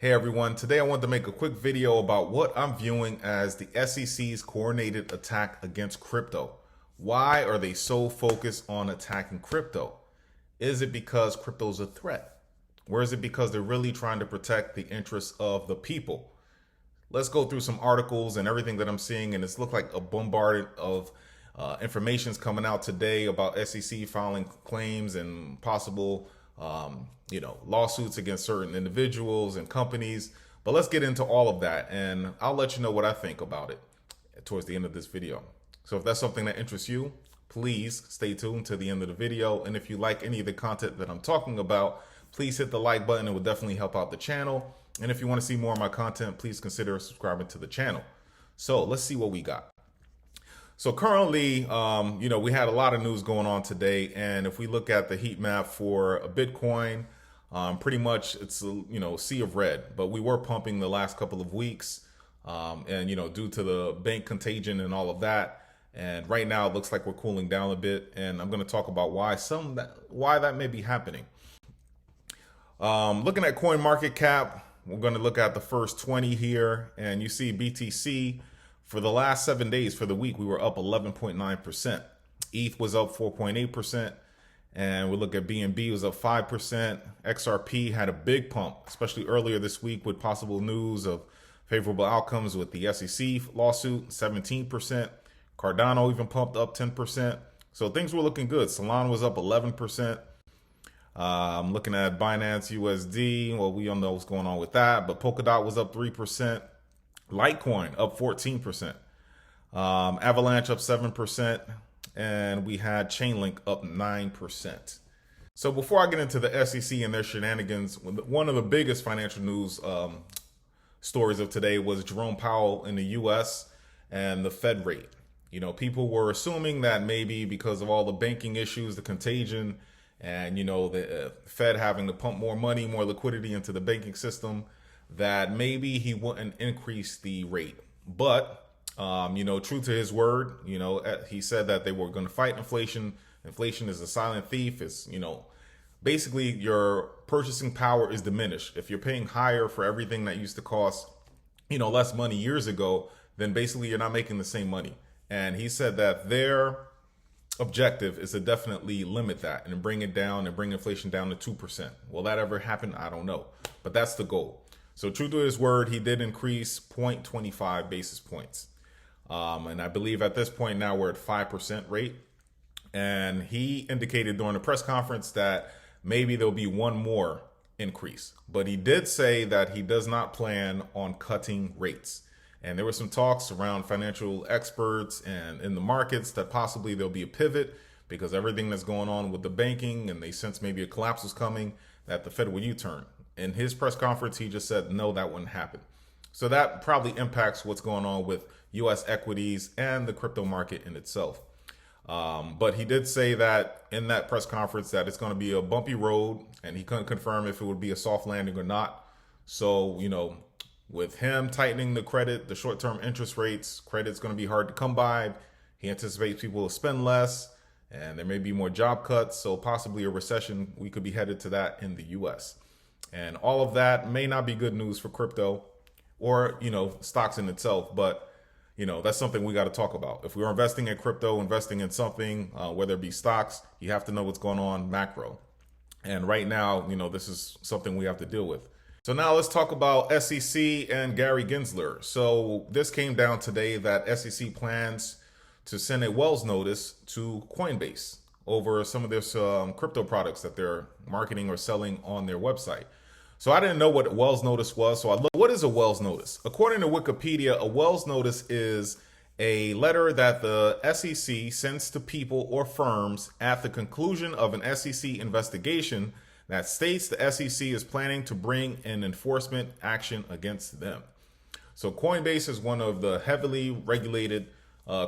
Hey everyone, today I want to make a quick video about what I'm viewing as the SEC's coordinated attack against crypto. Why are they so focused on attacking crypto? Is it because crypto is a threat? Or is it because they're really trying to protect the interests of the people? Let's go through some articles and everything that I'm seeing, and it's looked like a bombardment of information's coming out today about SEC filing claims and possible lawsuits against certain individuals and companies. But let's get into all of that, and I'll let you know what I think about it towards the end of this video. So if that's something that interests you, please stay tuned to the end of the video. And if you like any of the content that I'm talking about, please hit the like button. It will definitely help out the channel. And if you want to see more of my content, please consider subscribing to the channel. So let's see what we got. So currently, we had a lot of news going on today. And if we look at the heat map for Bitcoin, pretty much it's a sea of red. But we were pumping the last couple of weeks, due to the bank contagion and all of that. And right now it looks like we're cooling down a bit. And I'm going to talk about why that may be happening. Looking at CoinMarketCap, we're going to look at the first 20 here, and you see BTC for the last 7 days for the week, we were up 11.9%. ETH was up 4.8%. And we look at BNB was up 5%. XRP had a big pump, especially earlier this week with possible news of favorable outcomes with the SEC lawsuit, 17%. Cardano even pumped up 10%. So things were looking good. Solana was up 11%. Looking at Binance USD, well, we don't know what's going on with that, but Polkadot was up 3%. Litecoin up 14%. Avalanche up 7%. And we had Chainlink up 9%. So before I get into the SEC and their shenanigans, one of the biggest financial news stories of today was Jerome Powell in the US and the Fed rate. People were assuming that maybe because of all the banking issues, the contagion, and the Fed having to pump more money, more liquidity into the banking system, that maybe he wouldn't increase the rate. But true to his word, he said that they were going to fight inflation. Inflation is a silent thief. It's basically your purchasing power is diminished. If you're paying higher for everything that used to cost less money years ago, then basically you're not making the same money. And he said that their objective is to definitely limit that and bring it down and bring inflation down to 2%. Will that ever happen? I don't know, but that's the goal. So true to his word, he did increase 0.25 basis points. And I believe at this point now we're at 5% rate. And he indicated during the press conference that maybe there'll be one more increase, but he did say that he does not plan on cutting rates. And there were some talks around financial experts and in the markets that possibly there'll be a pivot because everything that's going on with the banking, and they sense maybe a collapse is coming, that the Fed will U-turn. In his press conference, he just said, no, that wouldn't happen. So that probably impacts what's going on with U.S. equities and the crypto market in itself. But he did say that in that press conference that it's going to be a bumpy road, and he couldn't confirm if it would be a soft landing or not. So, with him tightening the short-term interest rates, credit's going to be hard to come by. He anticipates people will spend less, and there may be more job cuts. So possibly a recession, we could be headed to that in the U.S. And all of that may not be good news for crypto or, stocks in itself. But, that's something we got to talk about. If we're investing in crypto, investing in something, whether it be stocks, you have to know what's going on macro. And right now, this is something we have to deal with. So now let's talk about SEC and Gary Gensler. So this came down today that SEC plans to send a Wells notice to Coinbase over some of their crypto products that they're marketing or selling on their website. So I didn't know what a Wells notice was. So I looked, what is a Wells notice? According to Wikipedia, a Wells notice is a letter that the SEC sends to people or firms at the conclusion of an SEC investigation that states the SEC is planning to bring an enforcement action against them. So Coinbase is one of the heavily regulated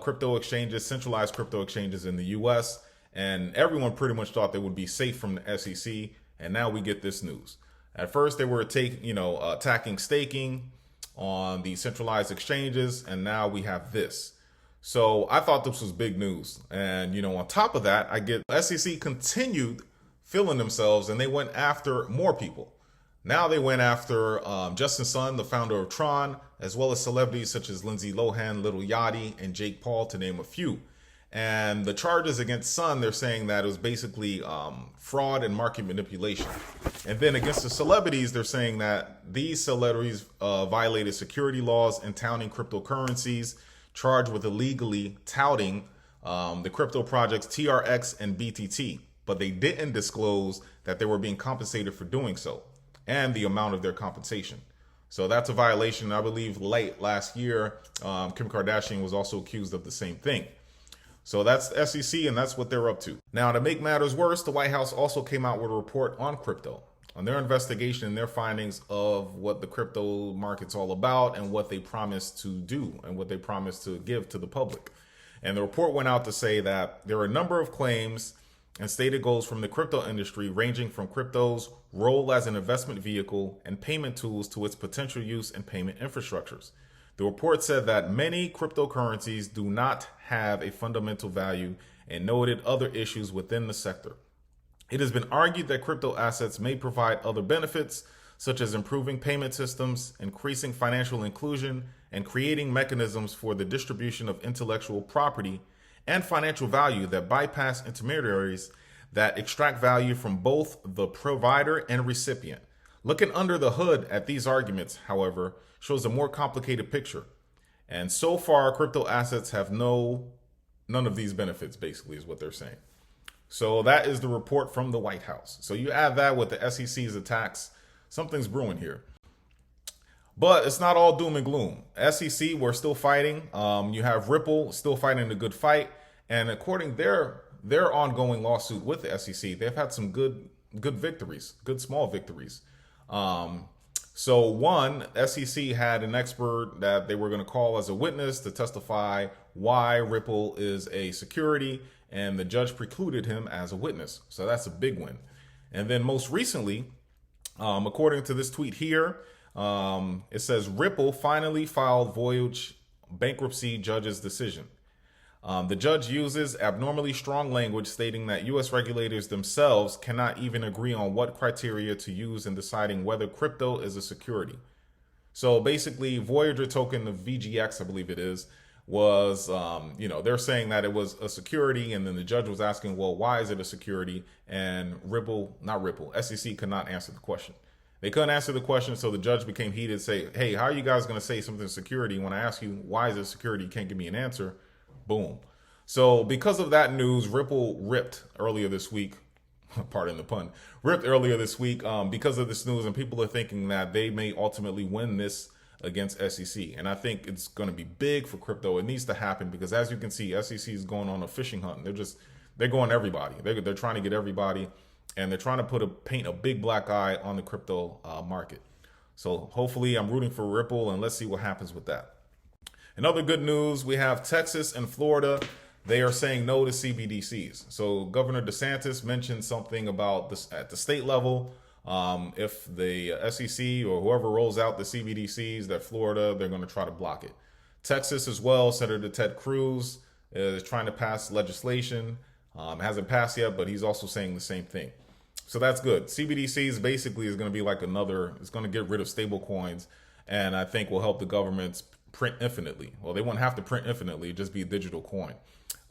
crypto exchanges, centralized crypto exchanges in the US. And everyone pretty much thought they would be safe from the SEC. And now we get this news. At first, they were attacking staking on the centralized exchanges. And now we have this. So I thought this was big news. And, on top of that, SEC continued feeling themselves, and they went after more people. Now they went after Justin Sun, the founder of Tron, as well as celebrities such as Lindsay Lohan, Little Yachty, and Jake Paul, to name a few. And the charges against Sun, they're saying that it was basically fraud and market manipulation. And then against the celebrities, they're saying that these celebrities violated security laws and touting cryptocurrencies, charged with illegally touting the crypto projects TRX and BTT. But they didn't disclose that they were being compensated for doing so and the amount of their compensation. So that's a violation. I believe late last year, Kim Kardashian was also accused of the same thing. So that's the SEC, and that's what they're up to. Now, to make matters worse, the White House also came out with a report on crypto, on their investigation and their findings of what the crypto market's all about and what they promised to do and what they promised to give to the public. And the report went out to say that there are a number of claims and stated goals from the crypto industry, ranging from crypto's role as an investment vehicle and payment tools to its potential use in payment infrastructures. The report said that many cryptocurrencies do not have a fundamental value and noted other issues within the sector. It has been argued that crypto assets may provide other benefits, such as improving payment systems, increasing financial inclusion, and creating mechanisms for the distribution of intellectual property and financial value that bypass intermediaries that extract value from both the provider and recipient. Looking under the hood at these arguments, however, shows a more complicated picture. And so far, crypto assets have none of these benefits, basically, is what they're saying. So that is the report from the White House. So you add that with the SEC's attacks, something's brewing here. But it's not all doom and gloom. SEC, we're still fighting. You have Ripple still fighting a good fight. And according to their ongoing lawsuit with the SEC, they've had some good victories, good small victories. So one, SEC had an expert that they were going to call as a witness to testify why Ripple is a security, and the judge precluded him as a witness. So that's a big win. And then most recently, according to this tweet here, it says Ripple finally filed Voyage bankruptcy judge's decision. The judge uses abnormally strong language stating that U.S. regulators themselves cannot even agree on what criteria to use in deciding whether crypto is a security. So basically, Voyager token, the VGX, I believe it is, was, they're saying that it was a security, and then the judge was asking, well, why is it a security? And SEC could not answer the question. They couldn't answer the question, so the judge became heated, say, hey, how are you guys going to say something security when I ask you, why is it security? You can't give me an answer. Boom. So because of that news, Ripple ripped earlier this week, pardon the pun, because of this news, and people are thinking that they may ultimately win this against SEC. And I think it's going to be big for crypto. It needs to happen because, as you can see, SEC is going on a fishing hunt. They're going everybody. They're trying to get everybody, and they're trying to paint a big black eye on the crypto market. So hopefully I'm rooting for Ripple, and let's see what happens with that. In other good news, we have Texas and Florida. They are saying no to CBDCs. So Governor DeSantis mentioned something about this at the state level. If the SEC or whoever rolls out the CBDCs, that Florida, they're going to try to block it. Texas as well, Senator Ted Cruz is trying to pass legislation. It hasn't passed yet, but he's also saying the same thing. So that's good. CBDCs basically is going to be like it's going to get rid of stable coins, and I think will help the governments print infinitely. Well, they won't have to print infinitely, just be a digital coin.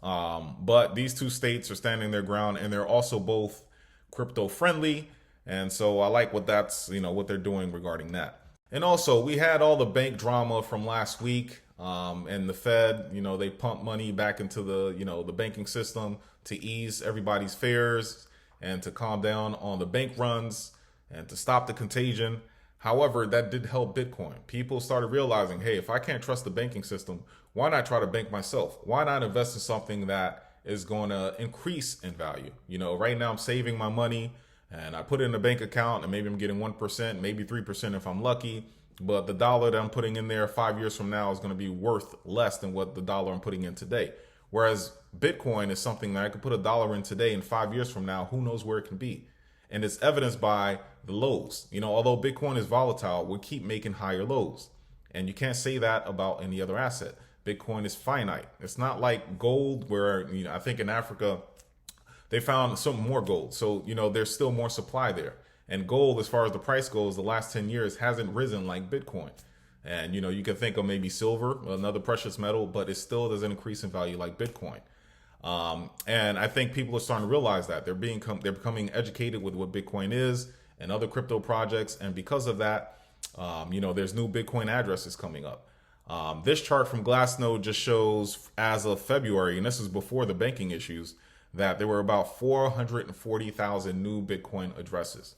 But these two states are standing their ground, and they're also both crypto friendly. And so I like what they're doing regarding that. And also, we had all the bank drama from last week, and the Fed, they pumped money back into the banking system to ease everybody's fears and to calm down on the bank runs and to stop the contagion. However, that did help Bitcoin. People started realizing, hey, if I can't trust the banking system, why not try to bank myself? Why not invest in something that is going to increase in value? Right now I'm saving my money and I put it in a bank account and maybe I'm getting 1%, maybe 3% if I'm lucky. But the dollar that I'm putting in there 5 years from now is going to be worth less than what the dollar I'm putting in today. Whereas Bitcoin is something that I could put $1 in today, and 5 years from now, who knows where it can be. And it's evidenced by the lows. Although Bitcoin is volatile, we'll keep making higher lows. And you can't say that about any other asset. Bitcoin is finite. It's not like gold where, I think in Africa, they found some more gold. So, there's still more supply there. And gold, as far as the price goes, the last 10 years hasn't risen like Bitcoin. And, you know, you can think of maybe silver, another precious metal, but it still doesn't increase in value like Bitcoin. And I think people are starting to realize that they're becoming educated with what Bitcoin is and other crypto projects. And because of that, you know, there's new Bitcoin addresses coming up. This chart from Glassnode just shows as of February, and this is before the banking issues, that there were about 440,000 new Bitcoin addresses.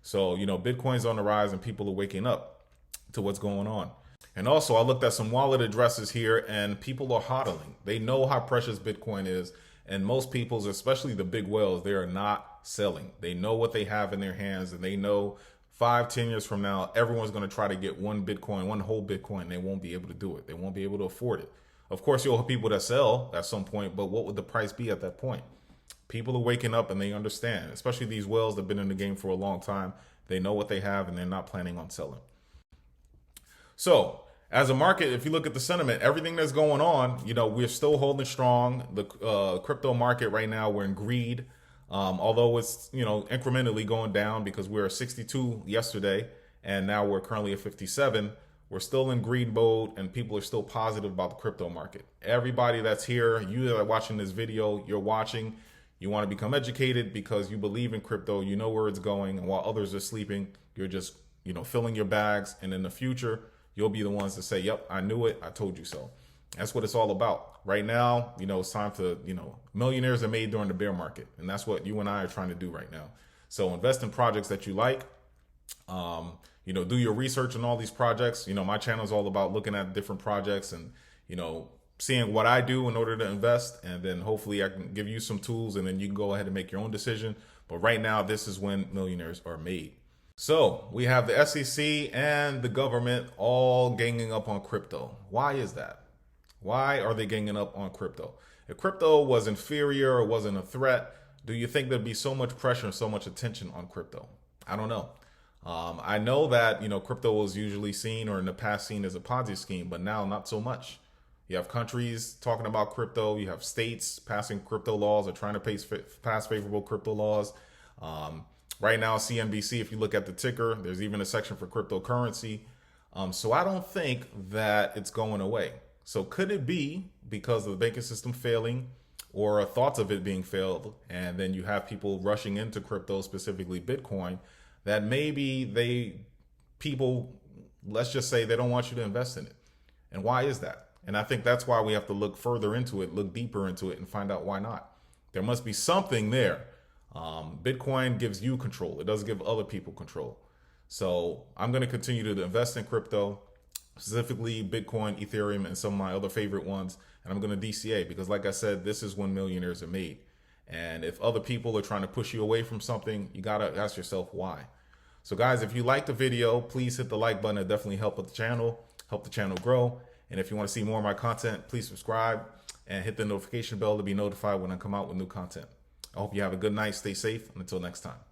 So, you know, Bitcoin's on the rise and people are waking up to what's going on. And also, I looked at some wallet addresses here and people are hodling. They know how precious Bitcoin is. And most people's, especially the big whales, they are not selling. They know what they have in their hands, and they know 5-10 years from now, everyone's going to try to get one Bitcoin, one whole Bitcoin. They won't be able to do it. They won't be able to afford it. Of course, you'll have people that sell at some point, but what would the price be at that point? People are waking up and they understand, especially these whales that have been in the game for a long time. They know what they have and they're not planning on selling. So as a market, if you look at the sentiment, everything that's going on, you know, we're still holding strong. The crypto market right now, we're in greed. Although it's, you know, incrementally going down because we were 62 yesterday and now we're currently at 57. We're still in greed mode and people are still positive about the crypto market. Everybody that's here, you that are watching this video, you're watching, you want to become educated because you believe in crypto, you know where it's going, and while others are sleeping, you're just, you know, filling your bags, and in the future, you'll be the ones to say, yep, I knew it, I told you so. That's what it's all about. Right now, you know, it's time to, you know, millionaires are made during the bear market, and that's what you and I are trying to do right now. So invest in projects that you like. You know, do your research on all these projects. You know, my channel is all about looking at different projects and, you know, seeing what I do in order to invest. And then hopefully I can give you some tools and then you can go ahead and make your own decision. But right now, this is when millionaires are made. So we have the SEC and the government all ganging up on crypto. Why is that? Why are they ganging up on crypto? If crypto was inferior or wasn't a threat, do you think there'd be so much pressure and so much attention on crypto? I don't know. I know that, you know, crypto was usually seen or in the past seen as a Ponzi scheme, but now not so much. You have countries talking about crypto. You have states passing crypto laws or trying to pass favorable crypto laws. Right now, CNBC, if you look at the ticker, there's even a section for cryptocurrency. So I don't think that it's going away. So could it be because of the banking system failing or thoughts of it being failed, and then you have people rushing into crypto, specifically Bitcoin, that maybe people, let's just say they don't want you to invest in it. And why is that? And I think that's why we have to look further into it, look deeper into it and find out why not. There must be something there. Bitcoin gives you control. It doesn't give other people control. So I'm going to continue to invest in crypto, specifically Bitcoin, Ethereum, and some of my other favorite ones. And I'm going to DCA because, like I said, this is when millionaires are made. And if other people are trying to push you away from something, you got to ask yourself why. So guys, if you liked the video, please hit the like button. It definitely help the channel grow. And if you want to see more of my content, please subscribe and hit the notification bell to be notified when I come out with new content. I hope you have a good night. Stay safe. And until next time.